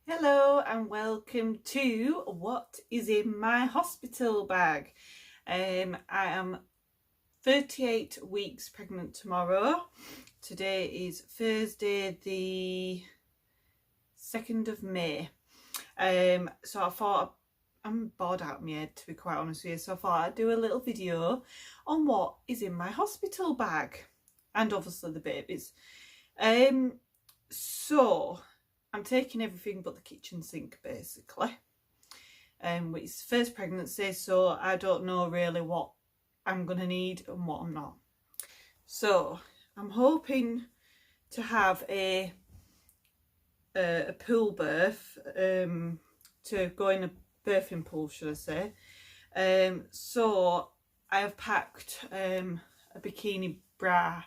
Hello and welcome to what is in my hospital bag. I am 38 weeks pregnant tomorrow. Today is Thursday the 2nd of May. So I thought, I'm bored out of my head to be quite honest with you, so I thought I'd do a little video on what is in my hospital bag and obviously the babies. So I'm taking everything but the kitchen sink basically. It's first pregnancy, so I don't know really what I'm going to need and what I'm not. So I'm hoping to have a pool birth, to go in a birthing pool, should I say. So I have packed a bikini bra,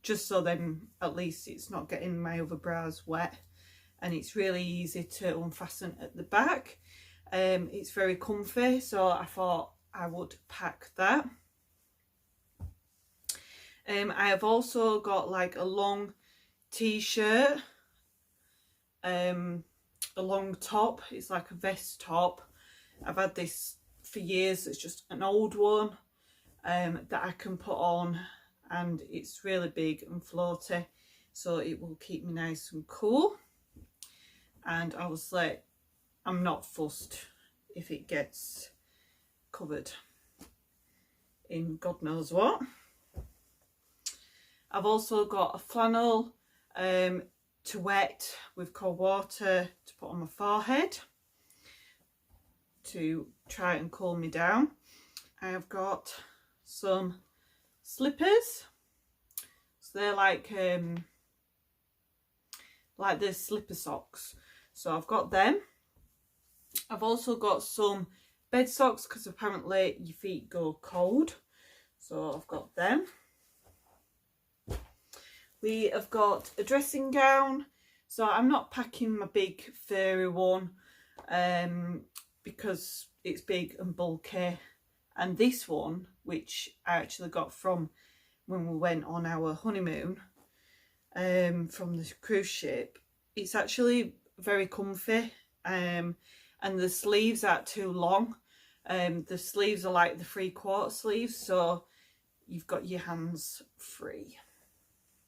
just so then at least it's not getting my other bras wet, and it's really easy to unfasten at the back. It's very comfy, so I thought I would pack that. I have also got like a long t-shirt, a long top. It's like a vest top. I've had this for years. It's just an old one that I can put on, and it's really big and floaty, so it will keep me nice and cool. And obviously I'm not fussed if it gets covered in God knows what. I've also got a flannel to wet with cold water to put on my forehead to try and cool me down. I have got some slippers, so they're like the slipper socks, so I've got them. I've also got some bed socks because apparently your feet go cold, so I've got them. We have got a dressing gown, so I'm not packing my big furry one because it's big and bulky, and this one, which I actually got from when we went on our honeymoon from the cruise ship, it's actually very comfy, and the sleeves aren't too long. The sleeves are like the 3/4 sleeves, so you've got your hands free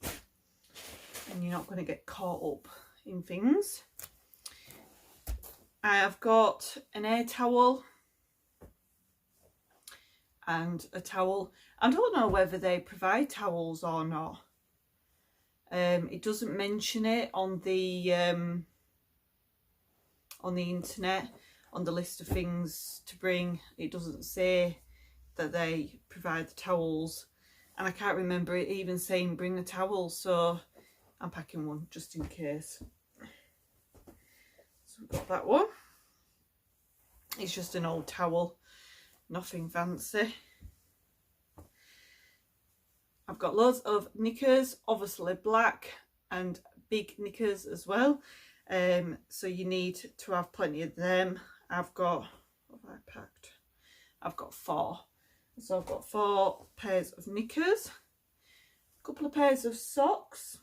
and you're not going to get caught up in things. I have got an air towel and a towel. I don't know whether they provide towels or not. It doesn't mention it on the internet, on the list of things to bring. It doesn't say that they provide the towels, and I can't remember it even saying bring a towel, so I'm packing one just in case. So we've got that one. It's just an old towel, nothing fancy. I've got loads of knickers, obviously black and big knickers as well. So you need to have plenty of them. I've got, what have I packed? I've got 4. So I've got 4 pairs of knickers, a couple of pairs of socks.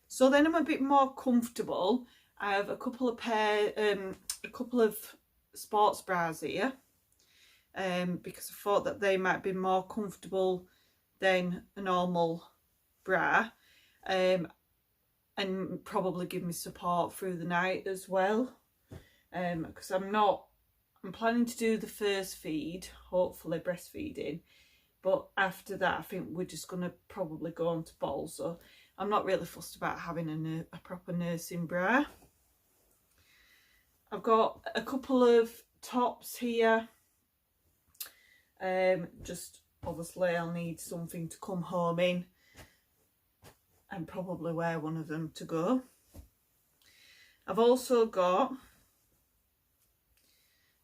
So then I'm a bit more comfortable. I have a couple of sports bras here, because I thought that they might be more comfortable than a normal bra, and probably give me support through the night as well, because I'm planning to do the first feed, hopefully breastfeeding, but after that I think we're just going to probably go on to bottles, so I'm not really fussed about having a proper nursing bra. I've got a couple of tops here. Just obviously I'll need something to come home in and probably wear one of them to go. I've also got,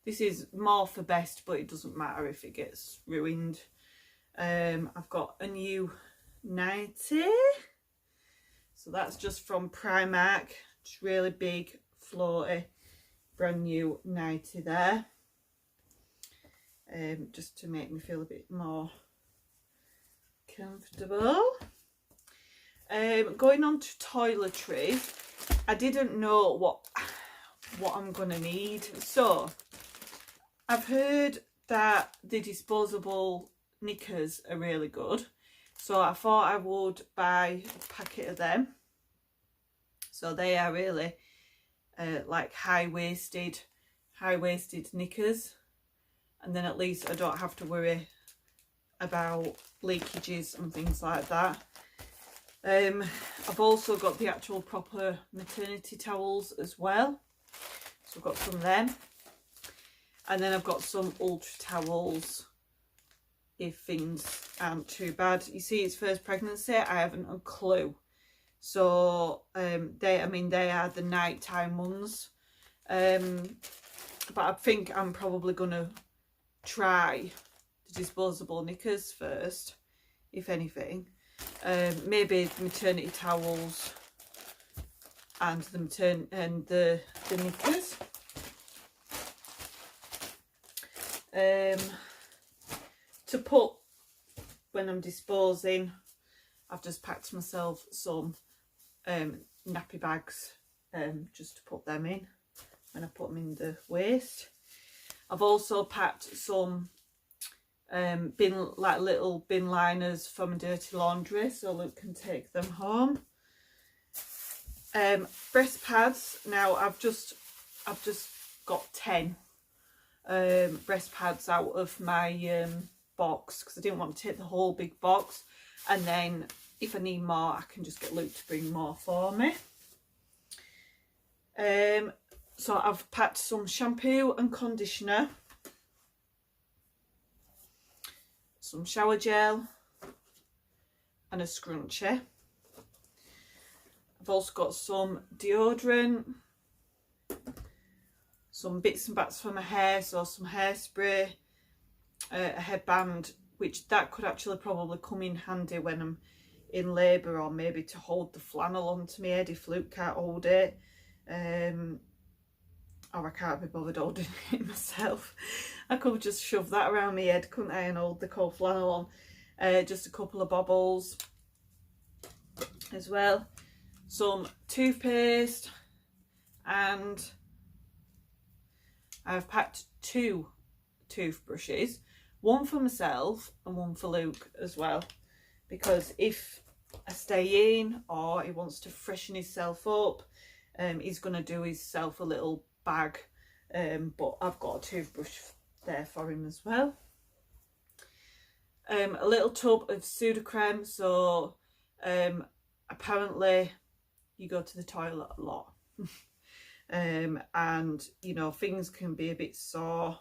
this is more for best, but it doesn't matter if it gets ruined. I've got a new nightie. So that's just from Primark. It's really big, floaty, brand new nightie there. Just to make me feel a bit more comfortable. Going on to toiletries, I didn't know what I'm gonna need. So I've heard that the disposable knickers are really good, so I thought I would buy a packet of them. So they are really like high-waisted knickers, and then at least I don't have to worry about leakages and things like that. I've also got the actual proper maternity towels as well, so I've got some of them, and then I've got some ultra towels if things aren't too bad. You see, it's first pregnancy, I haven't a clue. So they are the nighttime ones, but I think I'm probably gonna try the disposable knickers first, if anything. Maybe maternity towels and the knickers. To put when I'm disposing, I've just packed myself some nappy bags just to put them in when I put them in the waste. I've also packed some little bin liners for my dirty laundry, so Luke can take them home. Breast pads. Now I've just got 10 breast pads out of my box, because I didn't want to take the whole big box, and then if I need more I can just get Luke to bring more for me. So I've packed some shampoo and conditioner, some shower gel and a scrunchie. I've also got some deodorant, some bits and bats for my hair, so some hairspray, a headband, which that could actually probably come in handy when I'm in labour, or maybe to hold the flannel onto my head if Luke can't hold it, or I can't be bothered holding it myself. I could just shove that around my head, couldn't I, and hold the cold flannel on. Just a couple of bobbles as well, some toothpaste, and I've packed 2 toothbrushes, one for myself and one for Luke as well, because if I stay in or he wants to freshen himself up, he's going to do himself a little bag, but I've got a toothbrush there for him as well. A little tub of Sudocrem, so apparently you go to the toilet a lot. And you know, things can be a bit sore,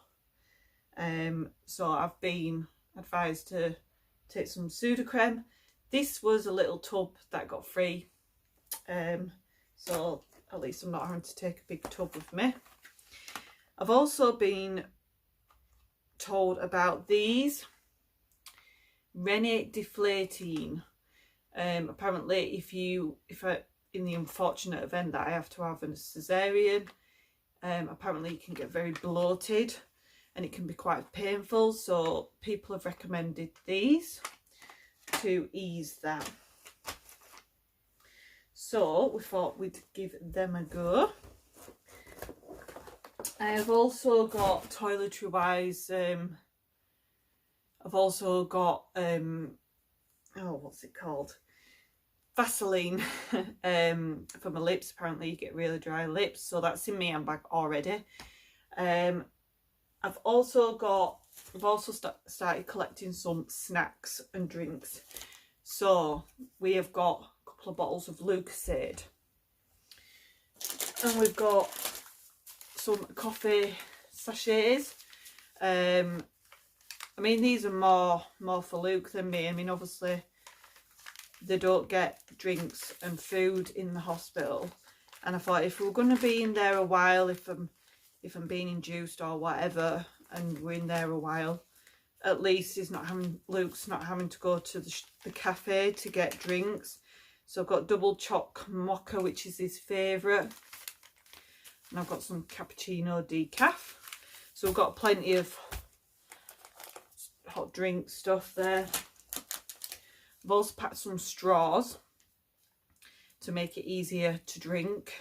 so I've been advised to take some Sudocrem. This was a little tub that got free, so at least I'm not having to take a big tub with me. I've also been told about these Rene Deflating. Apparently if I in the unfortunate event that I have to have a cesarean, apparently you can get very bloated and it can be quite painful, so people have recommended these to ease that. So we thought we'd give them a go. I have also got toiletry wise, I've also got what's it called, Vaseline for my lips. Apparently you get really dry lips, so that's in my handbag already. I've also started collecting some snacks and drinks, so we have got a couple of bottles of Lucozade, and we've got some coffee sachets. I mean, these are more for Luke than me. I mean, obviously they don't get drinks and food in the hospital, and I thought if we're going to be in there a while, if I'm being induced or whatever, and we're in there a while, at least Luke's not having to go to the cafe to get drinks. So I've got double choc mocha, which is his favourite, and I've got some cappuccino decaf. So we've got plenty of hot drink stuff there. I've also packed some straws, to make it easier to drink,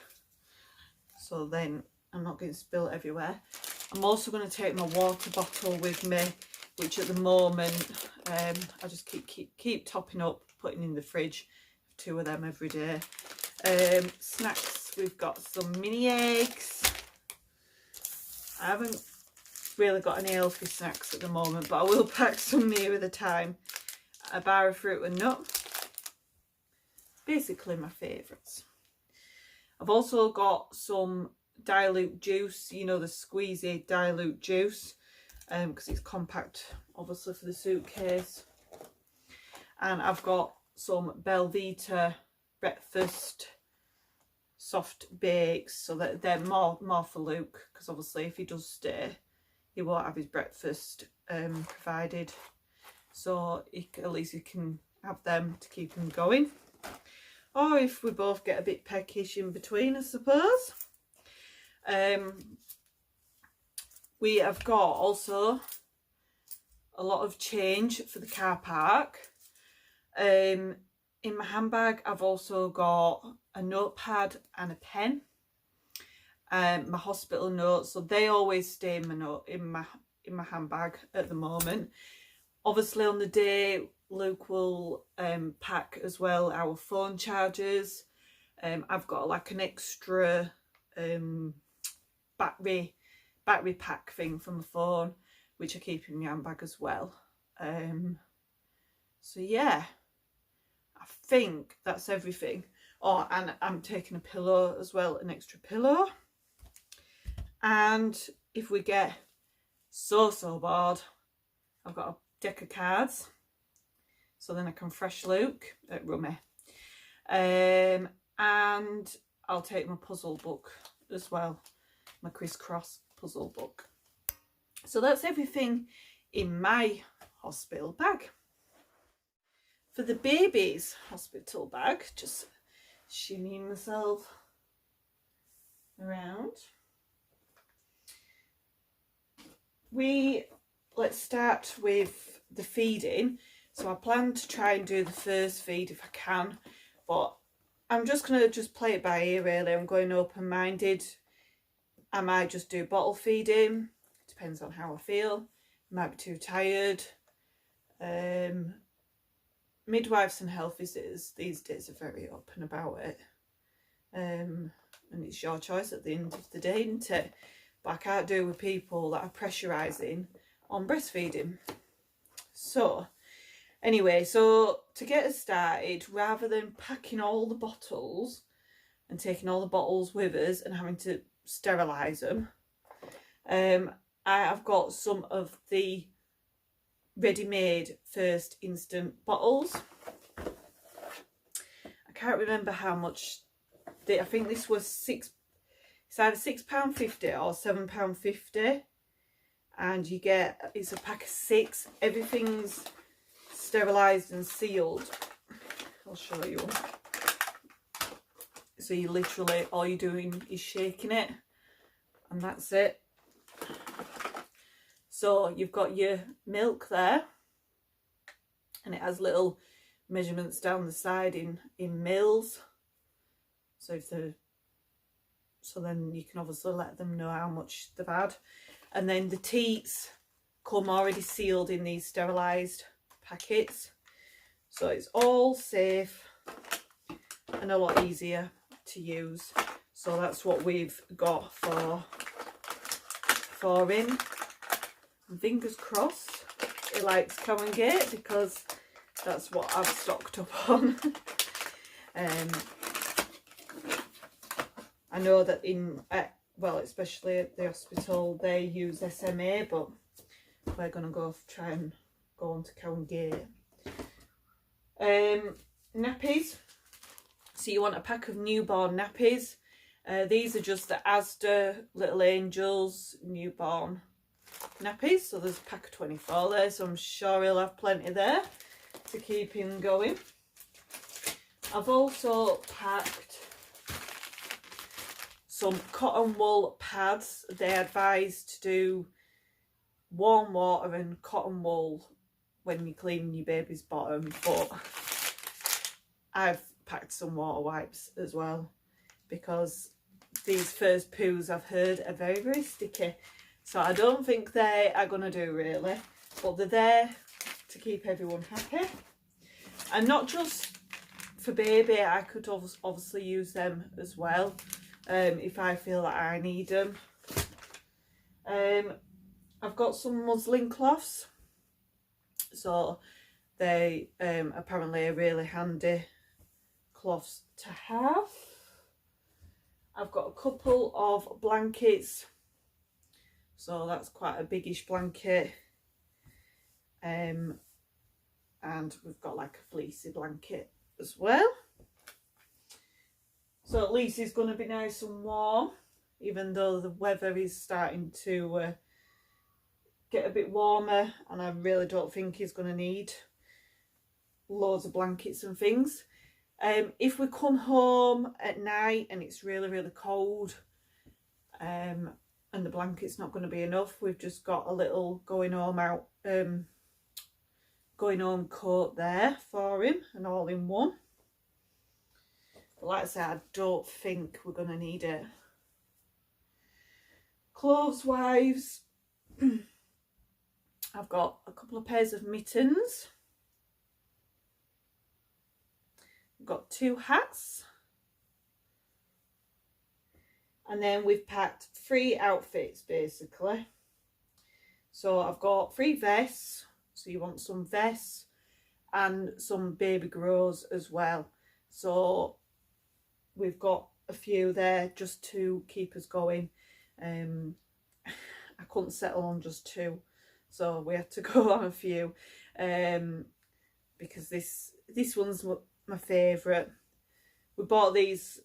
so then I'm not getting spilled everywhere. I'm also going to take my water bottle with me, which at the moment I just keep topping up, putting in the fridge, 2 of them every day. Snacks, we've got some mini eggs. I haven't really got any healthy snacks at the moment, but I will pack some nearer the time. A bar of fruit and nut, basically my favourites. I've also got some dilute juice, you know, the squeezy dilute juice, because it's compact, obviously, for the suitcase. And I've got some Belvita breakfast soft bakes, so that they're more for Luke, because obviously if he does stay, he won't have his breakfast provided, so at least he can have them to keep him going. Or if we both get a bit peckish in between, I suppose. We have got also a lot of change for the car park. In my handbag, I've also got a notepad and a pen. My hospital notes, so they always stay in my handbag at the moment. Obviously, on the day, Luke will pack as well our phone chargers. I've got like an extra battery pack thing for my phone, which I keep in my handbag as well. So yeah, I think that's everything. Oh, and I'm taking a pillow as well, an extra pillow. And if we get so bored, I've got a deck of cards, so then I can fresh Luke at Rummy. And I'll take my puzzle book as well, my crisscross puzzle book. So that's everything in my hospital bag. For the baby's hospital bag, just shimmying myself around. Let's start with the feeding. So I plan to try and do the first feed if I can, but I'm just going to play it by ear really. I'm going open-minded. I might just do bottle feeding. Depends on how I feel. I might be too tired. Midwives and health visitors these days are very open about it. And it's your choice at the end of the day, isn't it? But I can't do with people that are pressurising on breastfeeding. So anyway, so to get us started, rather than packing all the bottles and taking all the bottles with us and having to sterilise them, I have got some of the ready-made first instant bottles. I can't remember how much I think this was it's either £6.50 or £7.50, and you get, it's a pack of 6. Everything's sterilised and sealed. I'll show you. So you literally, all you're doing is shaking it, and that's it. So you've got your milk there, and it has little measurements down the side in mils. So then you can obviously let them know how much they've had. And then the teats come already sealed in these sterilised packets. So it's all safe and a lot easier to use. So that's what we've got for him. And fingers crossed he likes Cow and Gate, because that's what I've stocked up on. I know that well, especially at the hospital, they use SMA, but we're going to try and go on to Cow and Gate. Nappies. So you want a pack of newborn nappies. These are just the Asda Little Angels newborn nappies. So there's a pack of 24 there, so I'm sure he'll have plenty there to keep him going. I've also packed some cotton wool pads. They advise to do warm water and cotton wool when you're cleaning your baby's bottom, but I've packed some water wipes as well, because these first poos I've heard are very, very sticky. So I don't think they are going to do really, but they're there to keep everyone happy. And not just for baby, I could obviously use them as well if I feel that I need them. I've got some muslin cloths, so they apparently are really handy cloths to have. I've got a couple of blankets, so that's quite a biggish blanket, and we've got like a fleecy blanket as well, so at least it's going to be nice and warm, even though the weather is starting to get a bit warmer, and I really don't think he's going to need loads of blankets and things. If we come home at night and it's really, really cold, and the blanket's not going to be enough, we've just got a little going home coat there for him, and all in one. But like I said, I don't think we're going to need it. Clothes wise, I've got a couple of pairs of mittens. I've got 2 hats. And then we've packed 3 outfits basically. So I've got 3 vests. So you want some vests and some baby grows as well. So we've got a few there just to keep us going. I couldn't settle on just 2, so we had to go on a few, because this one's my favourite. We bought these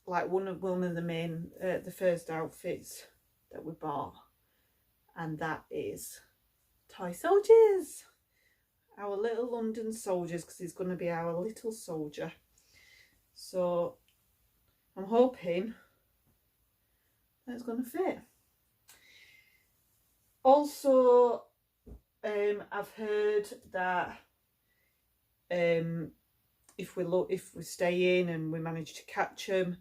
like one of the main the first outfits that we bought, and that is Toy Soldiers, our little London soldiers, because he's going to be our little soldier. So I'm hoping that's going to fit. Also, I've heard that if we stay in and we manage to catch them,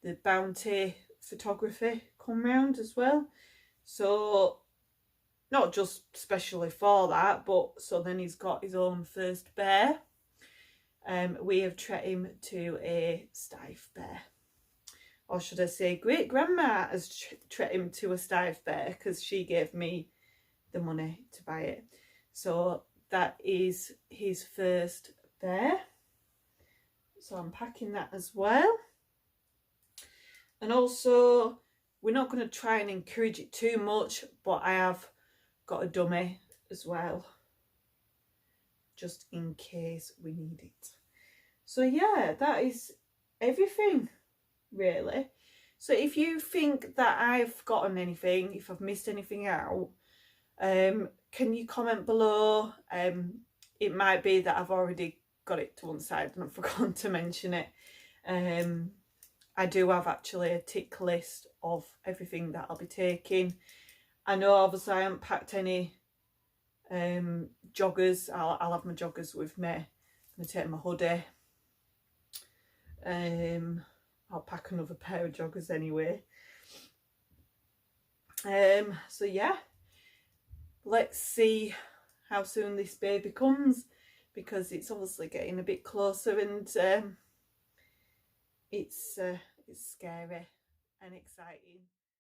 the bounty photography come round as well. So not just specially for that, but so then he's got his own first bear. We have treated him to a Steiff bear, or should I say great grandma has treated him to a Steiff bear, because she gave me the money to buy it. So that is his first bear, so I'm packing that as well. And also, we're not going to try and encourage it too much, but I have got a dummy as well, just in case we need it. So yeah, that is everything really. So if you think that I've forgotten anything, if I've missed anything out, can you comment below? It might be that I've already got it to one side and I've forgotten to mention it. I do have actually a tick list of everything that I'll be taking. I know obviously I haven't packed any joggers. I'll have my joggers with me. I'm going to take my hoodie. I'll pack another pair of joggers anyway. So yeah, let's see how soon this baby comes, because it's obviously getting a bit closer, and it's scary and exciting.